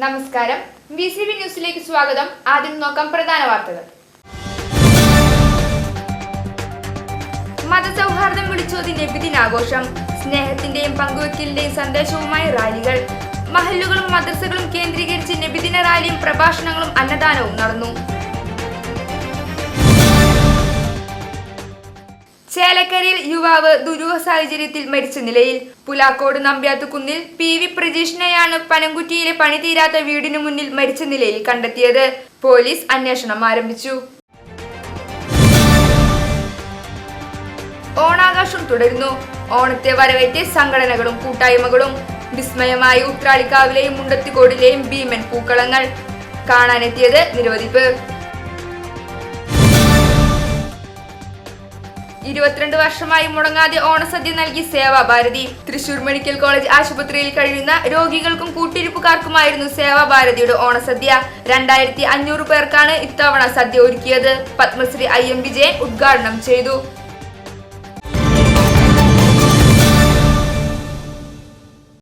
നമസ്കാരം, VCB ന്യൂസിലേക്ക് സ്വാഗതം. ആദ്യം നോക്കാം പ്രധാന വാർത്തകൾ. മതസൗഹാർദ്ദം വിളിച്ചോതി നബിദിനാഘോഷം. സ്നേഹത്തിന്റെയും പങ്കുവെക്കലിന്റെയും സന്ദേശവുമായി റാലികൾ. മഹല്ലുകളും മദ്രസകളും കേന്ദ്രീകരിച്ച് നബിദിന റാലിയും പ്രഭാഷണങ്ങളും അന്നദാനവും നടന്നു. ചേലക്കരയിൽ യുവാവ് ദുരൂഹ സാഹചര്യത്തിൽ മരിച്ച നിലയിൽ. പുലാക്കോട് നമ്പ്യാത്തുകുന്നിൽ PV പ്രജീഷിനെയാണ് പനംകുറ്റിയിലെ പണി തീരാത്ത വീടിനു മുന്നിൽ മരിച്ച നിലയിൽ കണ്ടെത്തിയത്. പോലീസ് അന്വേഷണം ആരംഭിച്ചു. ഓണാഘോഷം തുടരുന്നു. ഓണത്തെ വരവേറ്റ് സംഘടനകളും കൂട്ടായ്മകളും. വിസ്മയമായി ഉത്രാളിക്കാവിലെയും മുണ്ടത്തിക്കോടിലെയും ഭീമൻ പൂക്കളങ്ങൾ. കാണാനെത്തിയത് നിരവധി പേർ. 22 വർഷമായി മുടങ്ങാതെ ഓണസദ്യ നൽകി സേവാഭാരതി. തൃശൂർ മെഡിക്കൽ കോളേജ് ആശുപത്രിയിൽ കഴിയുന്ന രോഗികൾക്കും കൂട്ടിരിപ്പുകാർക്കുമായിരുന്നു സേവാഭാരതിയുടെ ഓണസദ്യ. 2500 പേർക്കാണ് ഇത്തവണ സദ്യ ഒരുക്കിയത്. പത്മശ്രീ IM വിജയൻ ഉദ്ഘാടനം ചെയ്തു.